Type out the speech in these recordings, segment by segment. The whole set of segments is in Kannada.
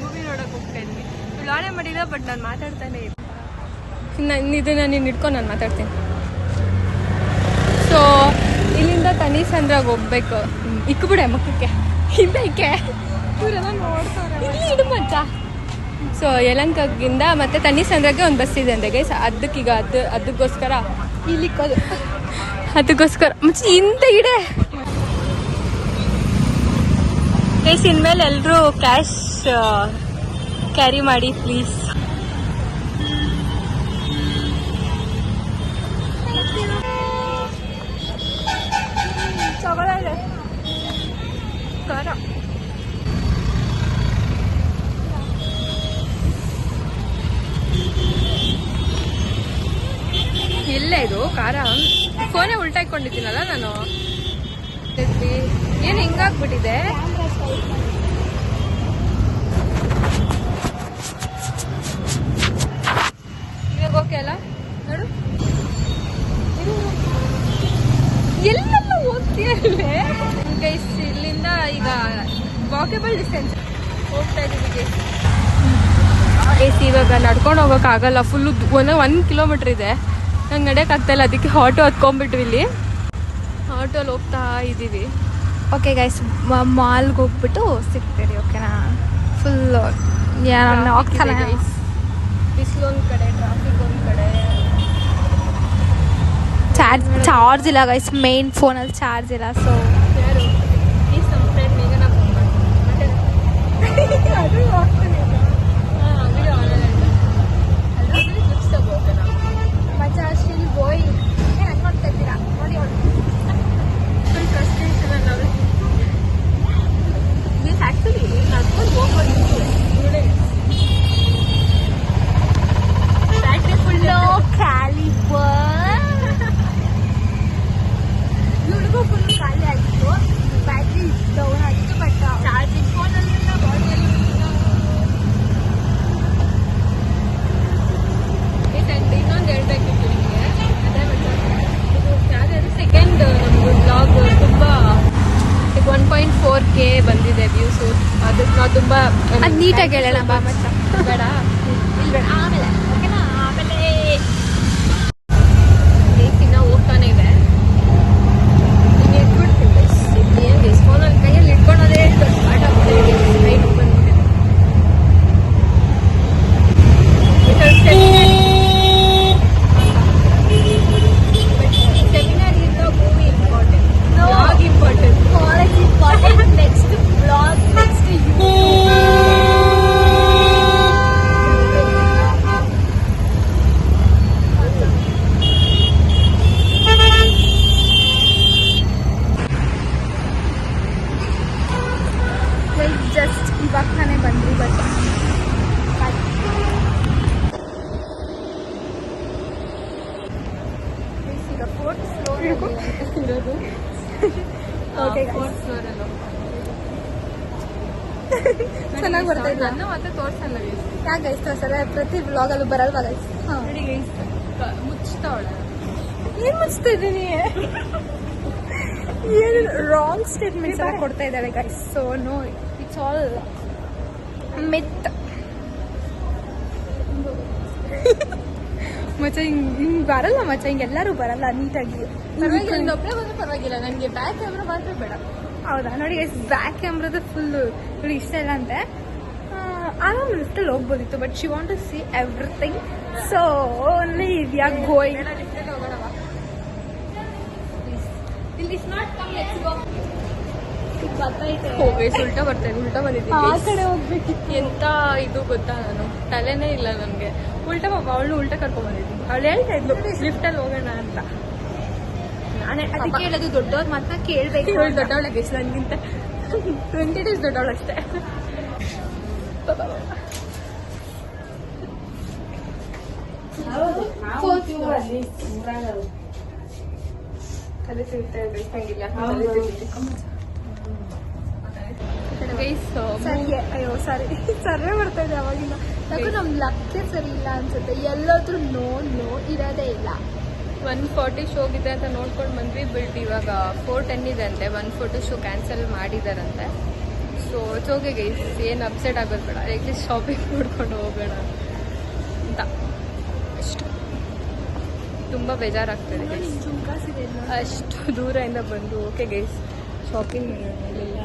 ಮೂವಿ ನೋಡೋಕೆ ಹೋಗ್ತಾ ಇದ್ವಿ. ಲಾನೆ ಮಾಡಿಲ್ಲ, ಬಟ್ ನಾನು ಮಾತಾಡ್ತಾನೆ ಇದ್ದೀನಿ. ಇದನ್ನು ನೀನು ಇಟ್ಕೊಂಡು ನಾನು ಮಾತಾಡ್ತೀನಿ. ಸೊ ಇಲ್ಲಿಂದ ತನಿಸಂದ್ರಾಗ ಹೋಗ್ಬೇಕು. ಇಕ್ಬಿಡೆ ಮಕ್ಕಕ್ಕೆ ಹಿಂದಕ್ಕೆ ಇವರೆಲ್ಲ ನೋಡ್ತಾರೆ. ಇಲ್ಲಿ ಇಡು ಮಚ್ಚ. ಸೊ ಯಲಹಂಕದಿಂದ ಮತ್ತೆ ತನಿಸಂದ್ರಾಗೆ ಒಂದು ಬಸ್ ಇದೆ ಅಂದೆ ಗೈಸ್. ಅದಕ್ಕೀಗ ಅದಕ್ಕೋಸ್ಕರ ಇಲ್ಲಿಕ್ಕೋದು, ಅದಕ್ಕೋಸ್ಕರ ಮುಂಚೆ ಹಿಂದೆ ಇಡೆ ಗೈಸ್. ಇನ್ಮೇಲೆ ಎಲ್ಲರೂ ಕ್ಯಾಶ್ ಕ್ಯಾರಿ ಮಾಡಿ ಪ್ಲೀಸ್. ಖಾರ ಇಲ್ಲೇ ಇದು ಖಾರ. ಫೋನೇ ಉಲ್ಟಾ ಇಟ್ಕೊಂಡಿದ್ದೀನಲ್ಲ ನಾನು. ಏನು ಹಿಂಗಾಗ್ಬಿಟ್ಟಿದೆ. ಇವಾಗ ಓಕೆ ಅಲ್ಲ ನೋಡು. ಎಲ್ಲೆಲ್ಲ ಹೋಗ್ತೀಯಲ್ಲೇ ಗೈಸ್. ಇಲ್ಲಿಂದ ಈಗ ವಾಕೇಬಲ್ ಡಿಸ್ಟೆನ್ಸ್ ಹೋಗ್ತಾ ಇದ್ದೀವಿ ಗೈಸ್. ಇವಾಗ ನಡ್ಕೊಂಡು ಹೋಗೋಕ್ಕಾಗಲ್ಲ, ಫುಲ್ಲು 1 ಕಿಲೋಮೀಟ್ರ್ ಇದೆ. ನಂಗೆ ನಡೆಯೋಕ್ಕಾಗ್ತಾಯಿಲ್ಲ, ಅದಕ್ಕೆ ಆಟೋ ಹತ್ಕೊಂಡ್ಬಿಟ್ವಿ. ಇಲ್ಲಿ ಆಟೋಲ್ಲಿ ಹೋಗ್ತಾ ಇದ್ದೀವಿ. ಓಕೆ ಗೈಸ್, ಮಾಲ್ಗೆ ಹೋಗ್ಬಿಟ್ಟು ಸಿಗ್ತೀರಿ ಓಕೆನಾ. ಫುಲ್ಲು ಹೋಗ್ತಾನೆ ಗೈಸ್. ಬಿಸಿಲು ಒಂದು ಕಡೆ, ಟ್ರಾಫಿಕ್ ಒಂದು ಕಡೆ, ಚಾರ್ಜ್ ಇಲ್ಲ ಗೈಸ್. ಮೇನ್ ಫೋನಲ್ಲಿ ಚಾರ್ಜ್ ಇಲ್ಲ. ಸೊ ಯಾರು ಪ್ಲೀಸ್ ನಮ್ಮ ಫ್ರೆಂಡ್ ಈಗ ನಾವು ಅದು ಹೋಗ್ತಾನೆ. ವಿಡಿಯೋ ಆನ್ಲೈನ್ ಅದ್ರಲ್ಲಿ ಕ್ಲಿಪ್ಸ್ ತಗೋಕೆ ನಾವು ಮಚ್ಚಾ ಶಿಲ್ ಬೋಯ್ ಏನು ಅನ್ಕೊಳ್ತಾ ಇದ್ದೀರಾ ನೋಡಿ. ಅವಳು ಫುಲ್ ಫ್ರಸ್ಟ್ರೇಷನ್ ಅಲ್ಲ ಅವಳು. ನೀವು ಆ್ಯಕ್ಚುಲಿ ನಡ್ಕೊಂಡು ಹೋಗ್ಬೋದು. ಬ್ಯಾಟ್ರಿ ಫುಲ್ಲು ಕ್ಯಾಲಿಬರ್ ಇವಳಿಗೂ ಫುಲ್ ಖಾಲಿ ಆಗಿತ್ತು. ಬ್ಯಾಟ್ರಿ ಡೌನ್ ಆಗಿತ್ತು. ಬಟ್ ಚಾರ್ಜಿಂಗ್ ಫೋನಲ್ಲಿಂದ ಬಾಡಿಯಲ್ಲಿ ಇನ್ನೊಂದು ಹೇಳ್ಬೇಕಿತ್ತು ನಿಮಗೆ. ಅದೇ ಇದು ಯಾವ್ದಾದ್ರು ಸೆಕೆಂಡ್ ನಮ್ಮದು ಬ್ಲಾಗ್ ತುಂಬ 1.4K ಬಂದಿದೆ ವ್ಯೂಸು. ಅದಕ್ಕೆ ನಾವು ತುಂಬ ಅದು ನೀಟಾಗಿ ಹೇಳೋಣ ಬಾ ಮಚ್ಚ. ಬೇಡ ಇಲ್ಲಿ ಬೇಡ, ಆಮೇಲೆ ಓಕೆನಾ. ಆಮೇಲೆ ದಿನ ಹೋಗ್ತಾನೆ ಇದೆ. ನೀನು ಇಟ್ಬಿಡ್ತೀನಿ ಏನು ಫೋನಲ್ಲಿ ಕೈಯಲ್ಲಿ ಇಟ್ಕೊಳೋದೇ ಸ್ಟಾರ್ಟ್ ಆಗ್ಬಿಟ್ಟಿದೆ. ನೈಟ್ ಬಂದ್ಬಿಟ್ಟಿದೆ. ಸೆಮಿನಾರ್ ಇಂದ movie important, blog important, college important, next blog, next just ಇವಾಗ ತಾನೇ ಬಂದ್ರಿ. ಬಟ್ ಈಗ 4th ಫ್ಲೋರ್ ಇರೋದು. ಓಕೆ ಫೋರ್ತ್ ಫ್ಲೋರಲ್ಲೂ ಚೆನ್ನಾಗಿ ಬರ್ತಾ ಇಲ್ಲ. ನನ್ನ ಮತ್ತೆ ತೋರ್ಸಲ್ಲ ಗೈಸ್. ಯಾಕೆ ಗೈಸ್ ತೋರ್ಸಲ್ಲ? ಪ್ರತಿ ಬ್ಲಾಗಲ್ಲೂ ಬರಲ್ವಾ ಗೈಸ್? ನೋಡಿ ಗೈಸ್ ಮುಚ್ತಾವಳೆ. ಏನ್ ಮುಚ್ತಾ ಇದ್ದೀನಿ? ಏನು ರಾಂಗ್ ಸ್ಟೇಟ್ಮೆಂಟ್ಸ್ ಎಲ್ಲ ಕೊಡ್ತಾ ಇದ್ದಾಳೆ guys. So no, it's all myth. ಮಚ್ಚ ಹಿಂಗ್ ಬರಲ್ಲ ಮಚ್ಚ, ಹಿಂಗೆಲ್ಲರೂ ಬರಲ್ಲ ನೀಟಾಗಿ. ಪರವಾಗಿಲ್ಲ, ಇನ್ನೊಬ್ಬಳೇ ಬಂದ್ರೆ ಪರವಾಗಿಲ್ಲ. ನನಗೆ ಬ್ಯಾಕ್ ಕ್ಯಾಮ್ರಾ ಮಾತ್ರ ಬೇಡ. ಹೌದಾ? ನೋಡಿ ಗೈಸ್, ಬ್ಯಾಕ್ ಕ್ಯಾಮ್ರಾದ ಫುಲ್ಲು ನೋಡಿ ಇಷ್ಟ ಇಲ್ಲ ಅಂತೆ. ಆರಾಮ್ ಲಿಫ್ಟಲ್ಲಿ ಹೋಗ್ಬೋದಿತ್ತು, but she want to see everything. So only we are going. ಇಲ್ಲಿ ಉಲ್ಟಾ ಬರ್ತಾ ಇದೆ. ಉಲ್ಟಾ ಬಂದಿದ್ದೀನಿ. ಆ ಕಡೆ ಹೋಗ್ಬೇಕಿತ್ತು. ಎಂತ ಇದು ಗೊತ್ತಾ, ನಾನು ತಲೆನೇ ಇಲ್ಲ ನನಗೆ. ಉಲ್ಟಾ ಪಾಪ ಅವಳು ಉಲ್ಟಾ ಕರ್ಕೊಂಡ್ ಬಂದಿದ್ದೀನಿ. ಅವಳು ಹೇಳ್ತಾ ಇದ್ಲು ಲಿಫ್ಟಲ್ಲಿ ಹೋಗೋಣ ಅಂತ. ನಾನೇ ಅದಕ್ಕೆ ಹೇಳೋದು, ದೊಡ್ಡವ್ರ ಮಾತ್ರ ಕೇಳ್ಬೇಕು. ಇವಳು ದೊಡ್ಡವಳ ಗೈಸ್, ನನಗಿಂತ 20 days ದೊಡ್ಡವಳು ಅಷ್ಟೇ. ತಲೆ ತಿರುಗ್ತಾ ಇದೆ ಗೈಸ್, ಗೈಸ್. ಅಯ್ಯೋ ಸಾರಿ, ಸರ್ವೇ ಬರ್ತಾ ಇದೆ ಅವಾಗಿಂದ. ಯಾಕೋ ನಮ್ ಲಕ್ಕೆ ಸರಿ ಇಲ್ಲ ಅನ್ಸುತ್ತೆ. ಎಲ್ಲಾದ್ರೂ ನೋ ಇರೋದೇ ಇಲ್ಲ. 140 ಶೋಗಿದೆ ಅಂತ ನೋಡ್ಕೊಂಡು ಬಂದ್ವಿ. ಬಿಲ್ಟ್ ಇವಾಗ 410 ಇದೆ ಅಂತೆ. 140 ಶೋ ಕ್ಯಾನ್ಸಲ್ ಮಾಡಿದಾರಂತೆ. ಸೊ ಚೋಕೆ ಗೈಸ್, ಏನು ಅಪ್ಸೆಟ್ ಆಗೋದು ಬೇಡ, ಅಟ್ಲೀಸ್ಟ್ ಶಾಪಿಂಗ್ ಮಾಡ್ಕೊಂಡು ಹೋಗೋಣ ಅಂತ ಅಷ್ಟು. ತುಂಬ ಬೇಜಾರಾಗ್ತದೆ ಗೈಸ್, ಅಷ್ಟು ದೂರದಿಂದ ಬಂದು. ಓಕೆ ಗೈಸ್, ಶಾಪಿಂಗ್ ಮಾಡೋಣ ಅಲ್ಲೆಲ್ಲ.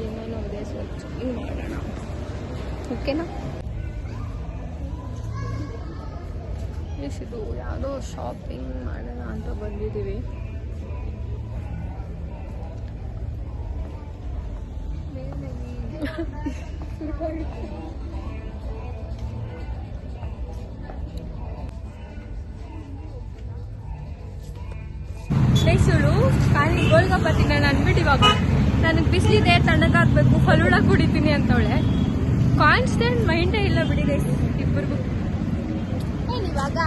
ಏನೇನೋ ಇದೆ, ಸ್ವಲ್ಪ ಶಾಪಿಂಗ್ ಮಾಡೋಣ. ಓಕೆನಾ? ಎಸ್, ಇದು ಯಾವುದೋ ಶಾಪಿಂಗ್ ಮಾಡೋಣ ಅಂತ ಬಂದಿದ್ದೀವಿ. ಸುಳ್ಳು ಖಾಲಿ ಗೋಲ್ಗಪ್ಪ ತಿನ್ನೋಣ ಅಂದ್ಬಿಟ್ಟು ಇವಾಗ ನನಗೆ ಬಿಸಿಲಿದೆ, ತಣ್ಣಗಾಗಬೇಕು, ಫಲೂಡ ಕುಡಿತೀನಿ ಅಂತವಳೆ. ಕಾನ್ಸ್ಟೆಂಟ್ ಮೈಂಡೇ ಇಲ್ಲ ಬಿಡಿ ಗೈಸ್ ಇಬ್ಬರಿಗೂ. ಇವಾಗ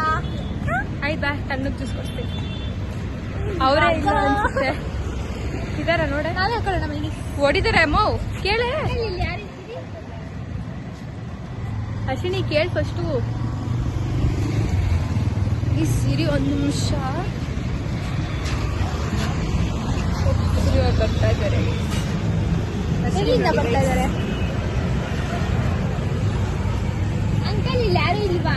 ಆಯ್ತು ಬಾ, ತಣ್ಣಗೆ ಜ್ಯೂಸ್ ಕೊಡ್ತೀನಿ. ಅವರೇ ಇಲ್ಲ ಅನ್ಸುತ್ತೆ, ಇದಾರ ನೋಡ. ನಾವೇ ಹಾಕೊಳ್ಳೋಣ ಮೈಗೆ. ಹೊಡಿದಾರೆ ಅಮ್ಮ, ಕೇಳೆ ಅಶ್ವಿನಿ, ಕೇಳಿ ಫಸ್ಟು. ಈ ಸಿರಿ ಒಂದು ನಿಮಿಷ ಬರ್ತಾ ಇದ್ದಾರೆ. ಎಲ್ಲಿಂದ ಬರ್ತಾ ಇದ್ದಾರೆ ಅಂಕಲ್? ಇಲ್ಲಿ ಯಾರು ಇಲ್ವಾ?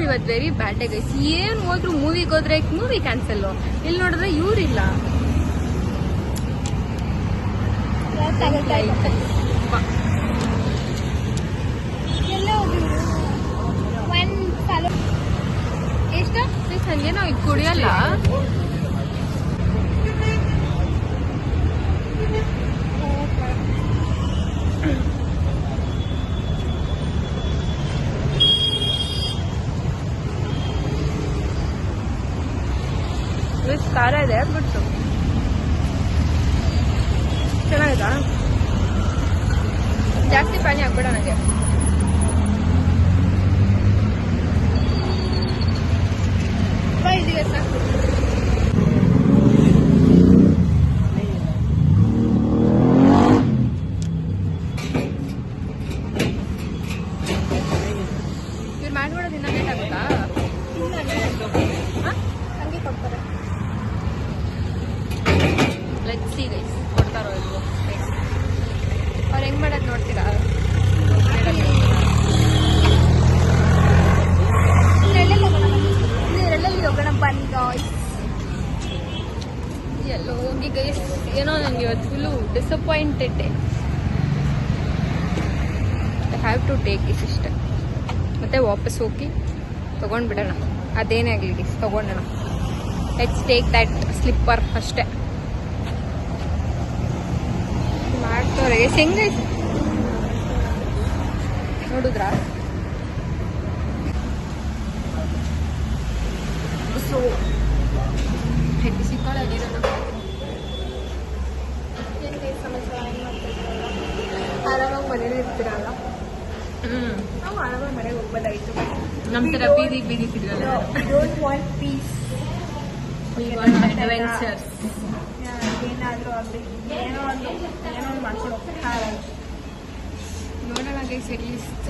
ಇವತ್ತು ವೆರಿ ಬ್ಯಾಡ್ ಡೇ ಗೈಸ್. ಏನ್ ಹೋದ್ರು ಮೂವಿಗೆ ಹೋದ್ರೆ ಮೂವಿ ಕ್ಯಾನ್ಸಲ್, ಇಲ್ಲಿ ನೋಡಿದ್ರೆ ಇವ್ರಿಲ್ಲ. ಎಷ್ಟು ಸಂಜೆ ನಾವು ಇದು ಕುಡಿಯಲ್ಲ. ಖಾರ ಇದೆ ಬಿಟ್ಟು ಚೆನ್ನಾಗಿದಾ? ಜಾಸ್ತಿ ಪಾನಿ ಹಾಕ್ಬೇಡ ನನಗೆ. ಇದೀಗ ಸಾಕು. ಇವ್ರು ಮಾಡ್ಬಿಡೋದು ಇನ್ನ ಲೇಟ್ ಆಗುತ್ತಾ? ಹಂಗೆ ಕೊಡ್ತಾರೆ. ಲೆಟ್ಸ್ ಸಿ ಗೈಸ್, ಕೊಡ್ತಾರೋ ಇಲ್ವೋ. ಅವ್ರು ಹೆಂಗ್ ಮಾಡೋದು ನೋಡ್ತೀರಾ? ನೀರಲ್ಲಿ ಹೋಗೋಣ ಬನ್ನಿ ಗಾಯ್ಸ್. ಎಲ್ಲೋ ಹೋಗಿ ಗೈಸ್, ಏನೋ ನನಗೆ ಇವತ್ತು full disappointed. I have to take is ಇಷ್ಟ. ಮತ್ತೆ ವಾಪಸ್ ಹೋಗಿ ತೊಗೊಂಡ್ಬಿಡೋಣ, ಅದೇನೇ ಆಗಲಿ ಗೈಸ್, ತೊಗೊಂಡೋಣ. ಲೆಟ್ಸ್ ಟೇಕ್ ದ್ಯಾಟ್ ಸ್ಲಿಪ್ಪರ್ ಅಷ್ಟೇ. ಮಾಡ್ತಾರೆ ಹೆಂಗೆ ನೋಡಿದ್ರಾ? ಸೊ ಹೆಡ್ಡಿ ಸಿಕ್ಕಾಗಿರೋಣ. ಆರಾಮಾಗಿ ಮನೇಲಿ ಇರ್ತೀರಲ್ಲ, ಹ್ಞೂ, ನಾವು ಆರಾಮಾಗಿ ಮನೆಗೆ ಹೋಗ್ಬೋದಾಗಿತ್ತು. ನಮ್ಮ ಥರ ಬೀದಿ ತಿರ್ಗಲ್ಲ. Don't want peace, adventures. ಏನಾದರೂ ಆಗಲಿ, ಏನೋ ಒಂದು ಮಾಡ್ಕೊಂಡು ಹೋಗ್ತಾರೆ. ನೋಡೋಣ ಗೈಸ್, ಎಟ್ಲೀಸ್ಟ್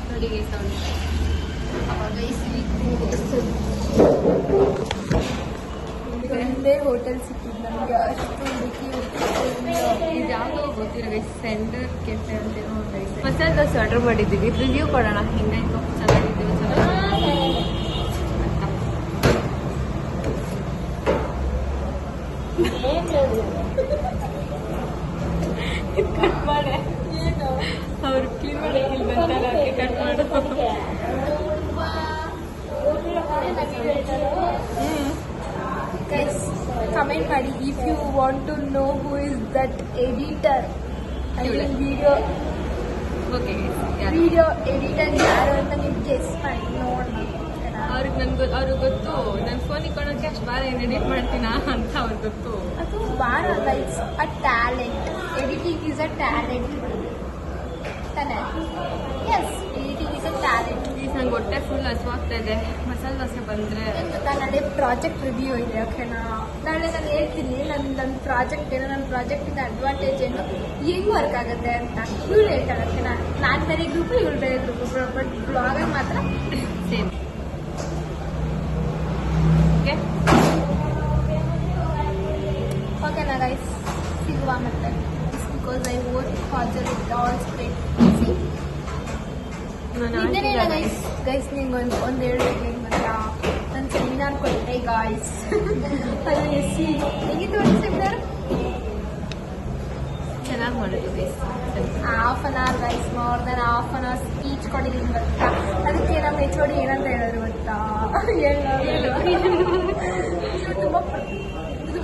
ನೋಡಿ ಗೈಸ್, ಒಂದೇ ಹೋಟೆಲ್ ಸಿಕ್ಕಿದ್ದು ನಮಗೆ, ಅಷ್ಟು ಹುಡುಕಿ ಇದು ಯಾವುದೋ ಗೊತ್ತಿರೋ ಗೈಸ್, ಸೆಂಟರ್ ಕೆಫೆ ಅಂತೇನೋ ಗೈಸ್. ಮಸಾಲೆ ದೋಸೆ ಆರ್ಡರ್ ಮಾಡಿದ್ದೀವಿ, ರಿವ್ಯೂ ಕೊಡೋಣ ಹಿಂಗಾಯ್ತು, ಚೆನ್ನಾಗಿದ್ದೀವಿ ಕಟ್ ಮಾಡೆ. ಅವ್ರು ಕ್ಲೀನ್ ಮಾಡಿ ಕಟ್ ಮಾಡು. ಗೈಸ್ ಕಮೆಂಟ್ ಮಾಡಿ if you want to know who is that editor. I mean video editor ಯಾರು ಅಂತ ನೀವು ಗೆಸ್ ಮಾಡಿ ನೋಡೋಣ. ಅವ್ರಿಗೆ ಗೊತ್ತು, ನನ್ನ ಫೋನ್ ಇಟ್ಕೊಳಕ್ಕೆ ಅಷ್ಟು ಬಾರ ಏನು ಎಡಿಟ್ ಮಾಡ್ತೀನಾ ಅಂತ ಅವ್ರಿಗೆ ಗೊತ್ತು. ಅದು ಬಾರ ಅಲ್ಲ, it's a talent. Editing is a talent ತಾನೆ? Yes, editing is a talent. ಈಸ್ ನಂಗೆ ಹೊಟ್ಟೆ ಫುಲ್ ಹಸುವಾಗ್ತಾ ಇದೆ. ಮಸಾಲೆ ದೋಸೆ ಬಂದರೆ ನಾಳೆ ಪ್ರಾಜೆಕ್ಟ್ ರಿವ್ಯೂ ಇದೆ. ಓಕೆನಾ, ನಾಳೆ ನಾನು ಹೇಳ್ತೀನಿ ನನ್ನ ಪ್ರಾಜೆಕ್ಟ್ ಏನು, ನನ್ನ ಪ್ರಾಜೆಕ್ಟಿಂದ ಅಡ್ವಾಂಟೇಜ್ ಏನು, ಹೆಂಗೆ ವರ್ಕ್ ಆಗುತ್ತೆ ಅಂತ. ಇವಳು ಹೇಳ್ತಾಳೆ. ಓಕೆನಾ, ನಾನು ಬೇರೆ ಗ್ರೂಪು, ಇವಳು ಬೇರೆ ಗ್ರೂಪು, ಬಟ್ ಬ್ಲಾಗಲ್ಲಿ ಮಾತ್ರ ಸೇಮ್. ಓಕೆ ಓಕೆನಾ ಗೈಸ್, ಸಿಗುವ ಮತ್ತೆ. Because I vote kajal it all spread. ನಿನ್ನೆಲ್ಲ ಗೈಸ್ ನಿಂಗೆ ಒಂದು ಹೇಳ್ಬೇಕು ಏನು ಗೊತ್ತಾ, ನನ್ನ ಸೆಮಿನಾರ್ ಕೊಟ್ಟೆ ಗಾಯ್ಸ್. ಅದು ಎಸ್ಸಿ ಹೇಗಿತ್ತು ಒಂದು ಸೆಮಿನಾರ್? ಚೆನ್ನಾಗಿ ಮಾಡಿದ್ರು guys. Half an hour guys, more than half an hour speech ಕೊಟ್ಟಿದ್ದೀನಿ ಗೊತ್ತಾ. ಅದಕ್ಕೆ ನಮ್ಮ HOD ಏನಂತ ಹೇಳಿದ್ರು ಗೊತ್ತಾ,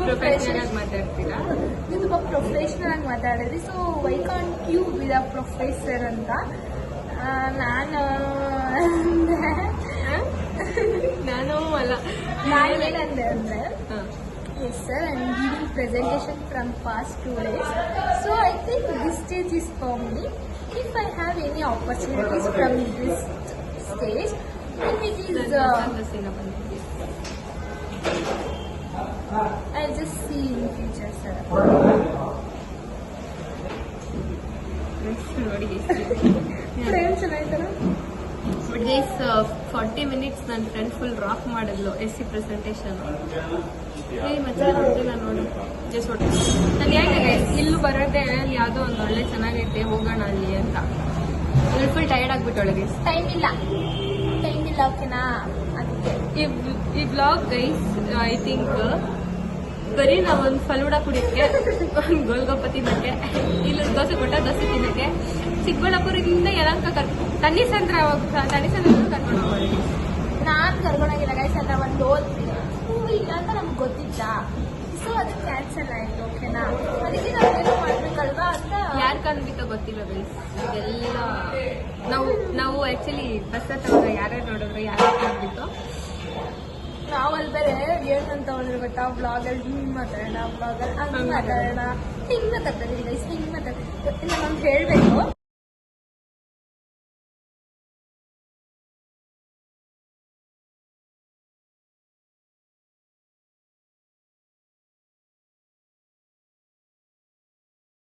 ಪ್ರೊಫೆಷನಲ್ ಆಗಿ ಮಾತಾಡ್ತೀರಾ, ನೀವು ತುಂಬ ಪ್ರೊಫೆಷ್ನಲ್ ಆಗಿ ಮಾತಾಡಿದ್ರಿ. So why can't you be the professor ಅಂತ ನಾನು ಅಲ್ಲ. ನಾನು ಏನಂದೆ ಅಂದರೆ, yes sir, I'm giving presentation from past 2 days, so I think this stage is for me. If I have any opportunities from this stage, which is I'll just see in future sir. ನೋಡಿ ಫ್ರೆಂಡ್ಸ್ ಚೆನ್ನಾಗಿದ್ದಾರ. ಬಟ್ ಗೈಸ್ 40 ಮಿನಿಟ್ಸ್ ನನ್ನ ಫ್ರೆಂಡ್ ಫುಲ್ ರಾಕ್ ಮಾಡಿದ್ಲು SC ಪ್ರೆಸೆಂಟೇಷನ್. ಮತ್ತೆ ನಾನು ನೋಡಿ ಜಸ್ಟ್ ನಾನು ಯಾಕೆ ಗೈಸ್ ಇಲ್ಲೂ ಬರೋದೇ ಅಲ್ಲಿ ಯಾವುದೋ ಒಂದು ಒಳ್ಳೆ ಚೆನ್ನಾಗೈತೆ ಹೋಗೋಣ ಅಲ್ಲಿ ಅಂತ. ಇಲ್ಲಿ ಫುಲ್ ಟೈರ್ಡ್ ಆಗ್ಬಿಟ್ಟೊಳಗೆ ಗೈಸ್. ಟೈಮ್ ಇಲ್ಲ ಓಕೆನಾ. ಅದಕ್ಕೆ ಈ ಬ್ಲಾಗ್ ಗೈಸ್ ಐ ಥಿಂಕ್ ಬರೀ ನಾವೊಂದು ಫಲೂಡ ಕುಡಿಯೋಕ್ಕೆ, ಒಂದು ಗೋಲ್ಗಪ್ಪ ತಿನ್ನೋಕ್ಕೆ, ಇಲ್ಲಿ ದೋಸೆ ಕೊಟ್ಟ ದೋಸೆ ತಿನ್ನೋಕ್ಕೆ, ಚಿಕ್ಕಬಳ್ಳಾಪುರದಿಂದ ಯಲಹಂಕ ತನ್ನಿಸಂದ್ರ ಕರ್ಕೊಂಡು ಹೋಗೋದು. ನಾನು ಕರ್ಕೊಂಡೋಗಿಲ್ಲ ಗೈಸ್, ಅಂತ ಒಂದು ಮೂವಿ ಇಲ್ಲ ಅಂತ ನಮ್ಗೆ ಗೊತ್ತಿತ್ತ. ಸೊ ಅದು ಕ್ಯಾನ್ಸಲ್ ಆಯಿತು. ಓಕೆನಾ, ಅದಕ್ಕೆ ನಾವೇನು ಮಾಡ್ಬೇಕಲ್ವಾ ಅಂತ. ಯಾರು ಕಂಡ್ಬಿತ್ತೋ ಗೊತ್ತಿಲ್ಲ ಗೈಸ್. ಇದೆಲ್ಲ ನಾವು ಆ್ಯಕ್ಚುಲಿ ಬಸ್ ಹತ್ರ ಯಾರ್ಯಾರು ನೋಡಿದ್ರು ಯಾರ್ಯಾರು ಕಂಡ್ಬಿತ್ತು. ನಾವಲ್ಲಿ ಬೇರೆ ಏನಂತ ಹೇಳಿದ್ರು ಗೊತ್ತಾ, ವ್ಲಾಗಲ್ಲಿ ಹಿಂಗೆ ಮಾತಾಡೋಣ, ವ್ಲಾಗಲ್ಲಿ ಹಂಗೆ ಮಾತಾಡೋಣ, ಹಿಂಗೆ ಮಾತಾಡ್ತಾರೆ ಗೈಸ್, ಹಿಂಗೆ ಮಾತಾಡ್ತಾರೆ. ನಾನು ಹೇಳಬೇಕು